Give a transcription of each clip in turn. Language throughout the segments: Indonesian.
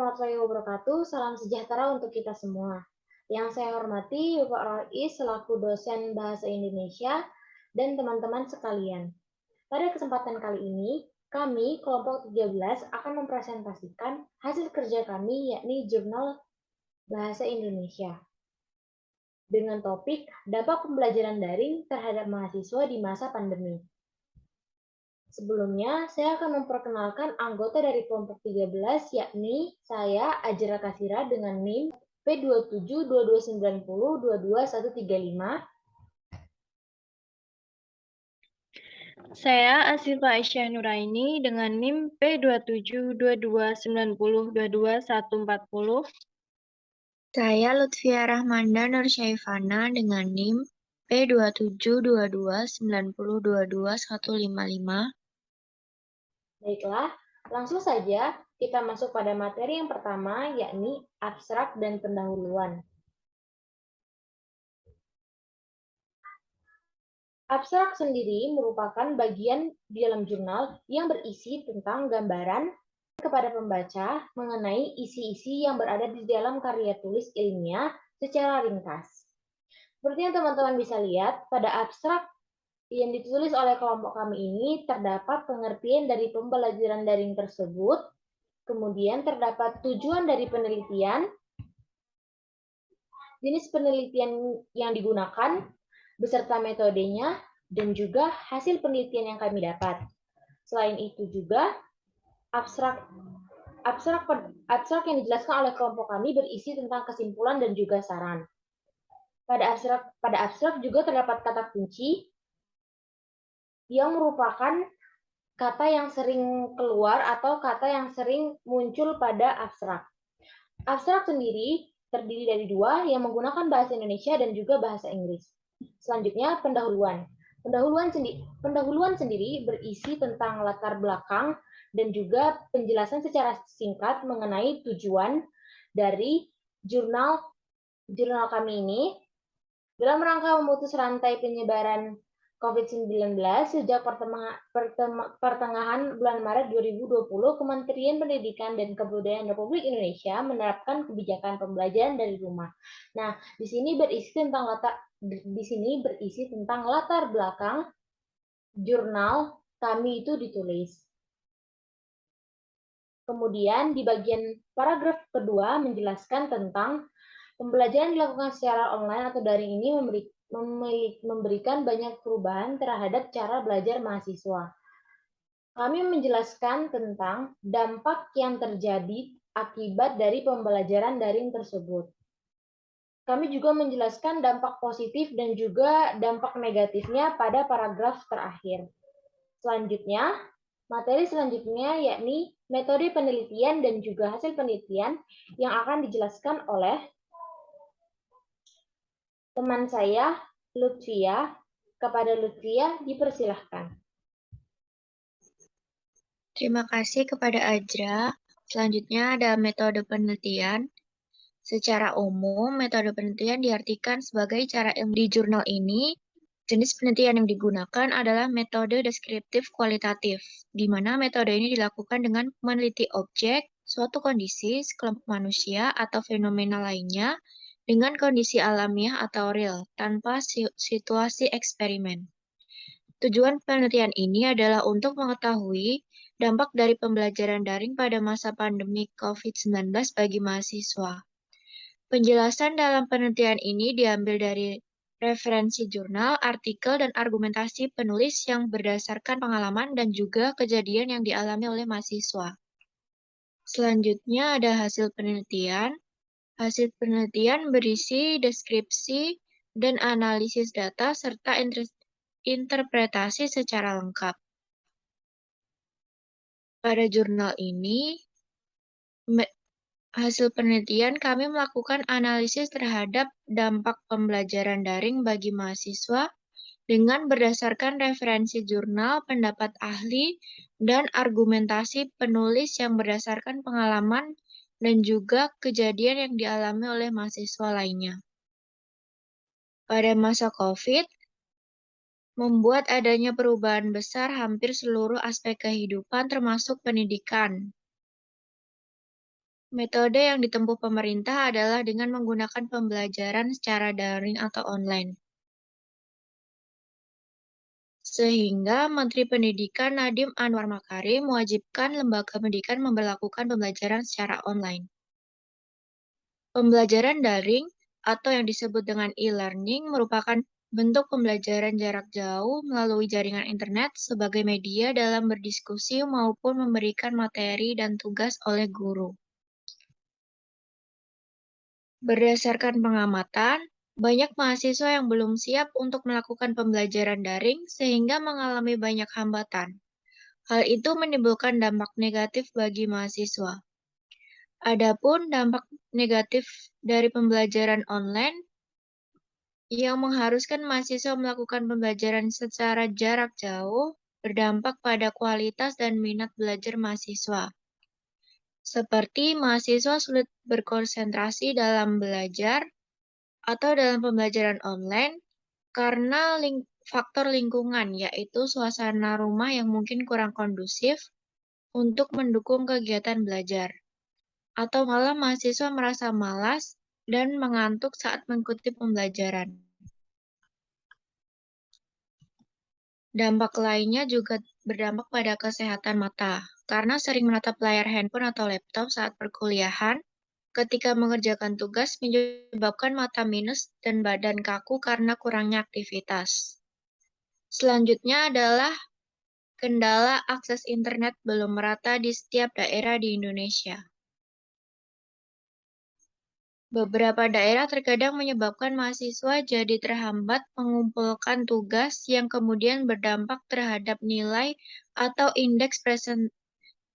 warahmatullahi wabarakatuh. Salam sejahtera untuk kita semua. Yang saya hormati Bapak Rois selaku dosen Bahasa Indonesia dan teman-teman sekalian. Pada kesempatan kali ini, kami kelompok 13 akan mempresentasikan hasil kerja kami yakni Jurnal Bahasa Indonesia dengan topik dampak pembelajaran daring terhadap mahasiswa di masa pandemi. Sebelumnya, saya akan memperkenalkan anggota dari kelompok 13, yakni saya, Ajra Kasira, dengan NIM P272290222135. Saya Asifah Aisyah Nuraini dengan NIM P272290222140. Saya Lutfia Rahmanda Nursyaifana dengan NIM P272290222155. Baiklah, langsung saja kita masuk pada materi yang pertama, yakni abstrak dan pendahuluan. Abstrak sendiri merupakan bagian di dalam jurnal yang berisi tentang gambaran kepada pembaca mengenai isi-isi yang berada di dalam karya tulis ilmiah secara ringkas. Seperti yang teman-teman bisa lihat, pada abstrak yang ditulis oleh kelompok kami ini terdapat pengertian dari pembelajaran daring tersebut, kemudian terdapat tujuan dari penelitian, jenis penelitian yang digunakan, beserta metodenya, dan juga hasil penelitian yang kami dapat. Selain itu juga, abstrak yang dijelaskan oleh kelompok kami berisi tentang kesimpulan dan juga saran. Pada abstrak juga terdapat kata kunci yang merupakan kata yang sering keluar atau kata yang sering muncul pada abstrak. Abstrak sendiri terdiri dari dua yang menggunakan bahasa Indonesia dan juga bahasa Inggris. Selanjutnya, pendahuluan. Pendahuluan sendiri berisi tentang latar belakang dan juga penjelasan secara singkat mengenai tujuan dari jurnal kami ini dalam rangka memutus rantai penyebaran COVID-19 sejak pertengahan bulan Maret 2020, Kementerian Pendidikan dan Kebudayaan Republik Indonesia menerapkan kebijakan pembelajaran dari rumah. Nah, di sini berisi tentang latar belakang jurnal kami itu ditulis. Kemudian di bagian paragraf kedua menjelaskan tentang pembelajaran dilakukan secara online atau daring ini memberikan banyak perubahan terhadap cara belajar mahasiswa. Kami menjelaskan tentang dampak yang terjadi akibat dari pembelajaran daring tersebut. Kami juga menjelaskan dampak positif dan juga dampak negatifnya pada paragraf terakhir. Selanjutnya, materi selanjutnya yakni metode penelitian dan juga hasil penelitian yang akan dijelaskan oleh teman saya, Lutfia. Kepada Lutfia, dipersilahkan. Terima kasih kepada Ajra. Selanjutnya ada metode penelitian. Secara umum, metode penelitian diartikan sebagai cara ilmu di jurnal ini. Jenis penelitian yang digunakan adalah metode deskriptif kualitatif, di mana metode ini dilakukan dengan meneliti objek, suatu kondisi, sekelompok manusia, atau fenomena lainnya dengan kondisi alamiah atau real, tanpa situasi eksperimen. Tujuan penelitian ini adalah untuk mengetahui dampak dari pembelajaran daring pada masa pandemi COVID-19 bagi mahasiswa. Penjelasan dalam penelitian ini diambil dari referensi jurnal, artikel, dan argumentasi penulis yang berdasarkan pengalaman dan juga kejadian yang dialami oleh mahasiswa. Selanjutnya ada hasil penelitian. Hasil penelitian berisi deskripsi dan analisis data serta interpretasi secara lengkap. Pada jurnal ini, hasil penelitian kami melakukan analisis terhadap dampak pembelajaran daring bagi mahasiswa dengan berdasarkan referensi jurnal, pendapat ahli, dan argumentasi penulis yang berdasarkan pengalaman dan juga kejadian yang dialami oleh mahasiswa lainnya. Pada masa COVID, membuat adanya perubahan besar hampir seluruh aspek kehidupan termasuk pendidikan. Metode yang ditempuh pemerintah adalah dengan menggunakan pembelajaran secara daring atau online. Sehingga Menteri Pendidikan Nadiem Anwar Makarim mewajibkan lembaga pendidikan memberlakukan pembelajaran secara online. Pembelajaran daring atau yang disebut dengan e-learning merupakan bentuk pembelajaran jarak jauh melalui jaringan internet sebagai media dalam berdiskusi maupun memberikan materi dan tugas oleh guru. Berdasarkan pengamatan, banyak mahasiswa yang belum siap untuk melakukan pembelajaran daring sehingga mengalami banyak hambatan. Hal itu menimbulkan dampak negatif bagi mahasiswa. Adapun dampak negatif dari pembelajaran online yang mengharuskan mahasiswa melakukan pembelajaran secara jarak jauh berdampak pada kualitas dan minat belajar mahasiswa. Seperti mahasiswa sulit berkonsentrasi dalam belajar atau dalam pembelajaran online karena faktor lingkungan, yaitu suasana rumah yang mungkin kurang kondusif untuk mendukung kegiatan belajar. Atau malah mahasiswa merasa malas dan mengantuk saat mengikuti pembelajaran. Dampak lainnya juga berdampak pada kesehatan mata, karena sering menatap layar handphone atau laptop saat perkuliahan, ketika mengerjakan tugas menyebabkan mata minus dan badan kaku karena kurangnya aktivitas. Selanjutnya adalah kendala akses internet belum merata di setiap daerah di Indonesia. Beberapa daerah terkadang menyebabkan mahasiswa jadi terhambat mengumpulkan tugas yang kemudian berdampak terhadap nilai atau indeks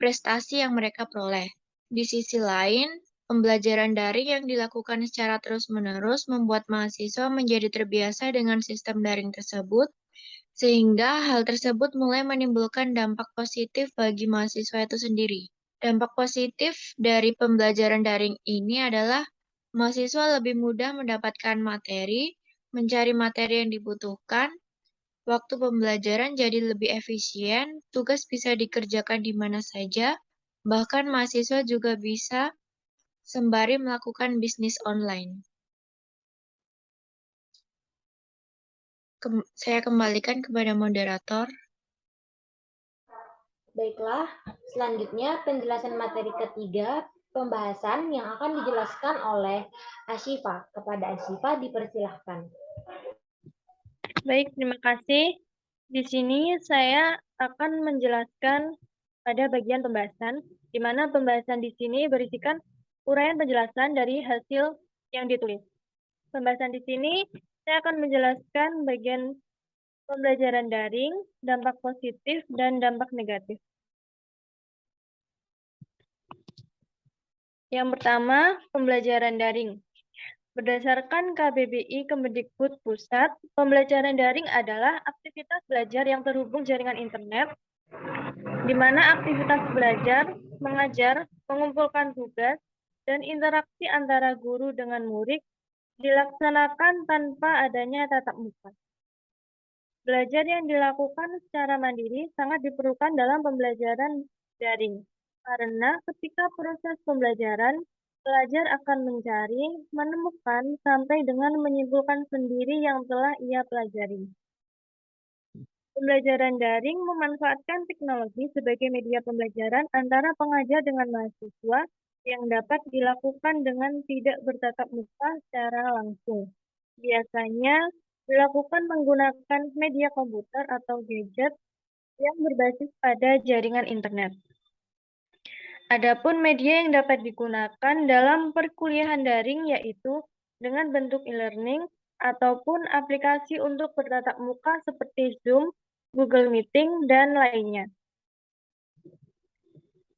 prestasi yang mereka peroleh. Di sisi lain, pembelajaran daring yang dilakukan secara terus-menerus membuat mahasiswa menjadi terbiasa dengan sistem daring tersebut, sehingga hal tersebut mulai menimbulkan dampak positif bagi mahasiswa itu sendiri. Dampak positif dari pembelajaran daring ini adalah mahasiswa lebih mudah mendapatkan materi, mencari materi yang dibutuhkan, waktu pembelajaran jadi lebih efisien, tugas bisa dikerjakan di mana saja, bahkan mahasiswa juga bisa sembari melakukan bisnis online. Saya kembalikan kepada moderator. Baiklah, selanjutnya penjelasan materi ketiga, pembahasan yang akan dijelaskan oleh Asyifa. Kepada Asyifa dipersilahkan. Baik, terima kasih. Di sini saya akan menjelaskan pada bagian pembahasan, di mana pembahasan di sini berisikan uraian penjelasan dari hasil yang ditulis. Pembahasan di sini saya akan menjelaskan bagian pembelajaran daring, dampak positif, dan dampak negatif. Yang pertama, pembelajaran daring. Berdasarkan KBBI Kemendikbud Pusat, pembelajaran daring adalah aktivitas belajar yang terhubung jaringan internet, di mana aktivitas belajar, mengajar, mengumpulkan tugas, dan interaksi antara guru dengan murid dilaksanakan tanpa adanya tatap muka. Belajar yang dilakukan secara mandiri sangat diperlukan dalam pembelajaran daring, karena ketika proses pembelajaran, pelajar akan mencari, menemukan, sampai dengan menyimpulkan sendiri yang telah ia pelajari. Pembelajaran daring memanfaatkan teknologi sebagai media pembelajaran antara pengajar dengan mahasiswa yang dapat dilakukan dengan tidak bertatap muka secara langsung. Biasanya dilakukan menggunakan media komputer atau gadget yang berbasis pada jaringan internet. Adapun media yang dapat digunakan dalam perkuliahan daring yaitu dengan bentuk e-learning ataupun aplikasi untuk bertatap muka seperti Zoom, Google Meeting, dan lainnya.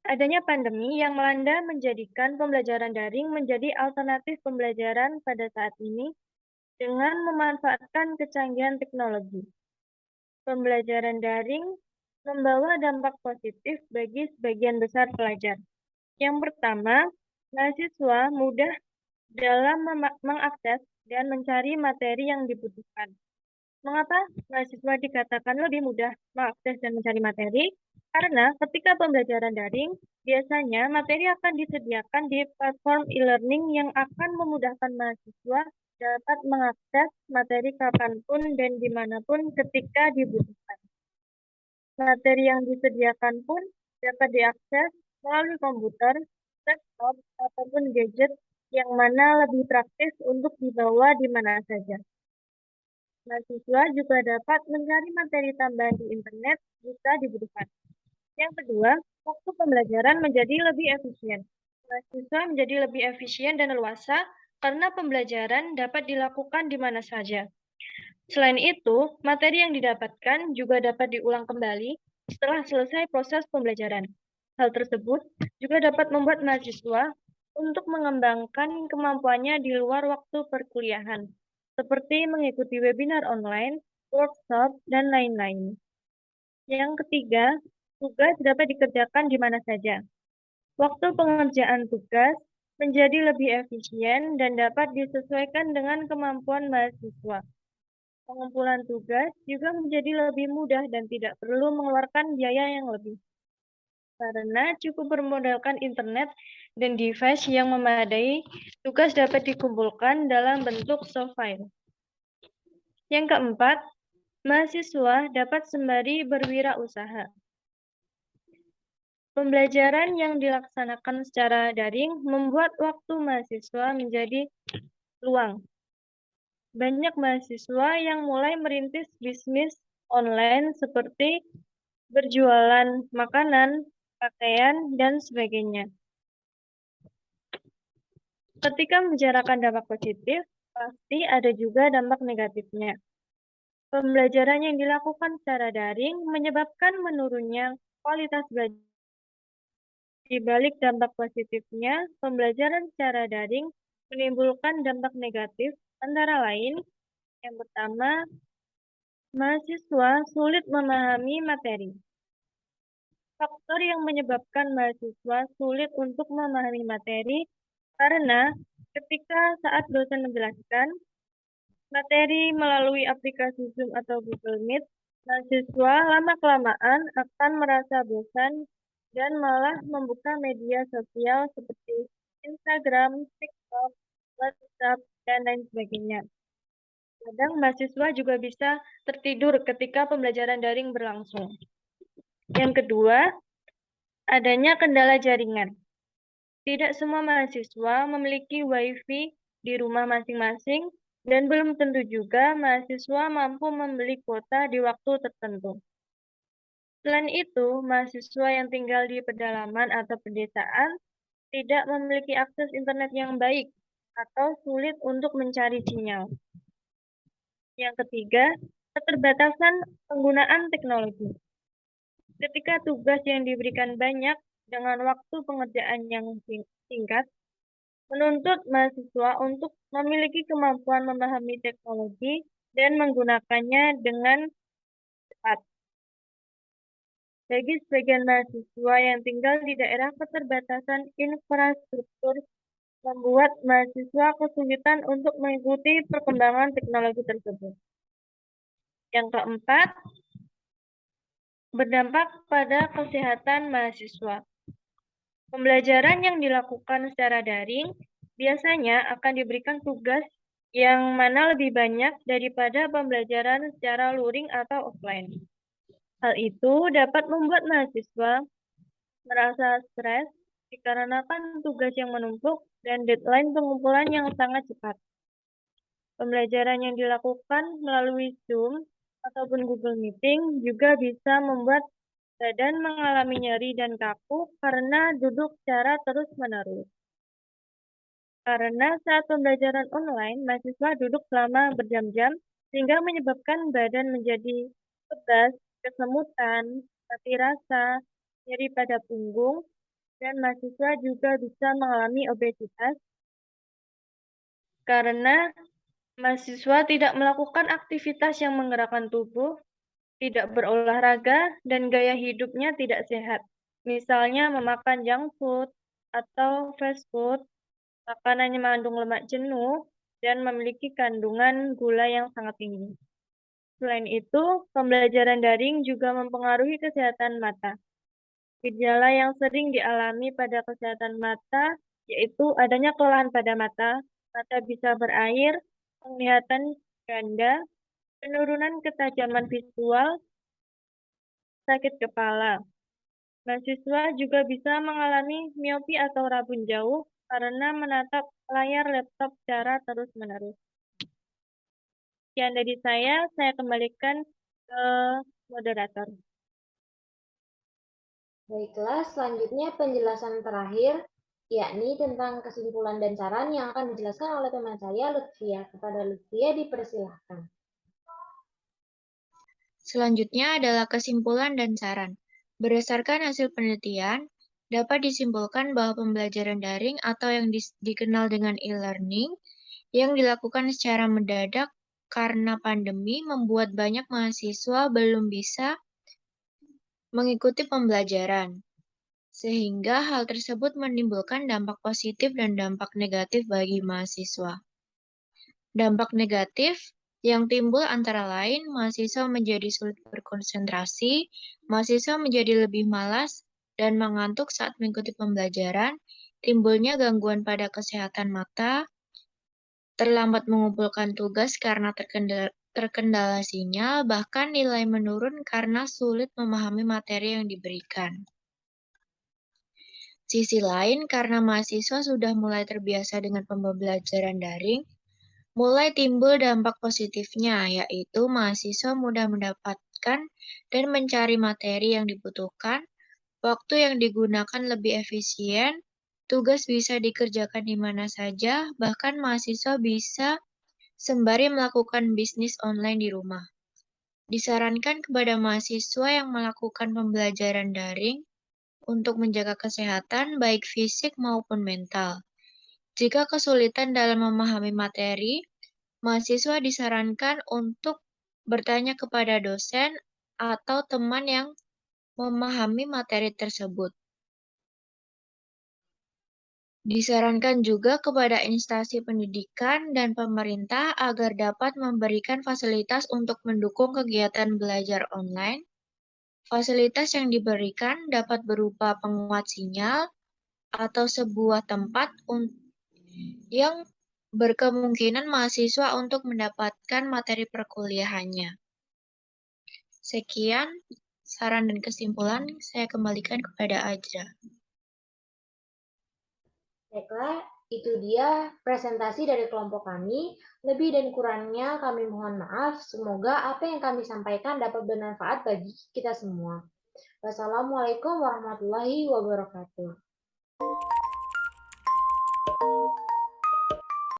Adanya pandemi yang melanda menjadikan pembelajaran daring menjadi alternatif pembelajaran pada saat ini dengan memanfaatkan kecanggihan teknologi. Pembelajaran daring membawa dampak positif bagi sebagian besar pelajar. Yang pertama, mahasiswa mudah dalam mengakses dan mencari materi yang dibutuhkan. Mengapa mahasiswa dikatakan lebih mudah mengakses dan mencari materi? Karena ketika pembelajaran daring, biasanya materi akan disediakan di platform e-learning yang akan memudahkan mahasiswa dapat mengakses materi kapanpun dan dimanapun ketika dibutuhkan. Materi yang disediakan pun dapat diakses melalui komputer, laptop, ataupun gadget yang mana lebih praktis untuk dibawa di mana saja. Mahasiswa juga dapat mencari materi tambahan di internet jika dibutuhkan. Yang kedua, waktu pembelajaran menjadi lebih efisien. Mahasiswa menjadi lebih efisien dan leluasa karena pembelajaran dapat dilakukan di mana saja. Selain itu, materi yang didapatkan juga dapat diulang kembali setelah selesai proses pembelajaran. Hal tersebut juga dapat membuat mahasiswa untuk mengembangkan kemampuannya di luar waktu perkuliahan, seperti mengikuti webinar online, workshop, dan lain-lain. Yang ketiga, tugas dapat dikerjakan di mana saja. Waktu pengerjaan tugas menjadi lebih efisien dan dapat disesuaikan dengan kemampuan mahasiswa. Pengumpulan tugas juga menjadi lebih mudah dan tidak perlu mengeluarkan biaya yang lebih. Karena cukup bermodalkan internet dan device yang memadai, tugas dapat dikumpulkan dalam bentuk soft file. Yang keempat, mahasiswa dapat sembari berwirausaha. Pembelajaran yang dilaksanakan secara daring membuat waktu mahasiswa menjadi luang. Banyak mahasiswa yang mulai merintis bisnis online seperti berjualan makanan, pakaian, dan sebagainya. Ketika membicarakan dampak positif, pasti ada juga dampak negatifnya. Pembelajaran yang dilakukan secara daring menyebabkan menurunnya kualitas belajar. Di balik dampak positifnya, pembelajaran secara daring menimbulkan dampak negatif, antara lain, yang pertama, mahasiswa sulit memahami materi. Faktor yang menyebabkan mahasiswa sulit untuk memahami materi karena ketika saat dosen menjelaskan materi melalui aplikasi Zoom atau Google Meet, mahasiswa lama-kelamaan akan merasa bosan dan malah membuka media sosial seperti Instagram, TikTok, WhatsApp, dan lain sebagainya. Kadang mahasiswa juga bisa tertidur ketika pembelajaran daring berlangsung. Yang kedua, adanya kendala jaringan. Tidak semua mahasiswa memiliki WiFi di rumah masing-masing dan belum tentu juga mahasiswa mampu membeli kuota di waktu tertentu. Selain itu, mahasiswa yang tinggal di pedalaman atau pedesaan tidak memiliki akses internet yang baik atau sulit untuk mencari sinyal. Yang ketiga, keterbatasan penggunaan teknologi. Ketika tugas yang diberikan banyak dengan waktu pengerjaan yang singkat, menuntut mahasiswa untuk memiliki kemampuan memahami teknologi dan menggunakannya dengan cepat. Bagi sebagian mahasiswa yang tinggal di daerah keterbatasan infrastruktur membuat mahasiswa kesulitan untuk mengikuti perkembangan teknologi tersebut. Yang keempat, berdampak pada kesehatan mahasiswa. Pembelajaran yang dilakukan secara daring biasanya akan diberikan tugas yang mana lebih banyak daripada pembelajaran secara luring atau offline. Hal itu dapat membuat mahasiswa merasa stres dikarenakan tugas yang menumpuk dan deadline pengumpulan yang sangat cepat. Pembelajaran yang dilakukan melalui Zoom ataupun Google Meeting juga bisa membuat badan mengalami nyeri dan kaku karena duduk secara terus-menerus. Karena saat pembelajaran online, mahasiswa duduk selama berjam-jam sehingga menyebabkan badan menjadi kebas, kesemutan, mati rasa, nyeri pada punggung, dan mahasiswa juga bisa mengalami obesitas karena mahasiswa tidak melakukan aktivitas yang menggerakkan tubuh, tidak berolahraga, dan gaya hidupnya tidak sehat. Misalnya memakan junk food atau fast food, makanan yang mengandung lemak jenuh, dan memiliki kandungan gula yang sangat tinggi. Selain itu, pembelajaran daring juga mempengaruhi kesehatan mata. Gejala yang sering dialami pada kesehatan mata yaitu adanya kelelahan pada mata bisa berair, penglihatan ganda, penurunan ketajaman visual, sakit kepala. Mahasiswa juga bisa mengalami miopi atau rabun jauh karena menatap layar laptop secara terus-menerus. Sekian dari saya kembalikan ke moderator. Baiklah, selanjutnya penjelasan terakhir, yakni tentang kesimpulan dan saran yang akan dijelaskan oleh teman saya, Lutfia. Kepada Lutfia dipersilahkan. Selanjutnya adalah kesimpulan dan saran. Berdasarkan hasil penelitian, dapat disimpulkan bahwa pembelajaran daring atau yang dikenal dengan e-learning yang dilakukan secara mendadak karena pandemi membuat banyak mahasiswa belum bisa mengikuti pembelajaran, sehingga hal tersebut menimbulkan dampak positif dan dampak negatif bagi mahasiswa. Dampak negatif yang timbul antara lain mahasiswa menjadi sulit berkonsentrasi, mahasiswa menjadi lebih malas dan mengantuk saat mengikuti pembelajaran, timbulnya gangguan pada kesehatan mata, terlambat mengumpulkan tugas karena terkendala sinyal, bahkan nilai menurun karena sulit memahami materi yang diberikan. Sisi lain, karena mahasiswa sudah mulai terbiasa dengan pembelajaran daring, mulai timbul dampak positifnya, yaitu mahasiswa mudah mendapatkan dan mencari materi yang dibutuhkan, waktu yang digunakan lebih efisien, tugas bisa dikerjakan di mana saja, bahkan mahasiswa bisa sembari melakukan bisnis online di rumah. Disarankan kepada mahasiswa yang melakukan pembelajaran daring untuk menjaga kesehatan baik fisik maupun mental. Jika kesulitan dalam memahami materi, mahasiswa disarankan untuk bertanya kepada dosen atau teman yang memahami materi tersebut. Disarankan juga kepada instansi pendidikan dan pemerintah agar dapat memberikan fasilitas untuk mendukung kegiatan belajar online. Fasilitas yang diberikan dapat berupa penguat sinyal atau sebuah tempat yang berkemungkinan mahasiswa untuk mendapatkan materi perkuliahannya. Sekian saran dan kesimpulan, saya kembalikan kepada Ajra. Baiklah, itu dia presentasi dari kelompok kami. Lebih dan kurangnya kami mohon maaf. Semoga apa yang kami sampaikan dapat bermanfaat bagi kita semua. Wassalamualaikum warahmatullahi wabarakatuh.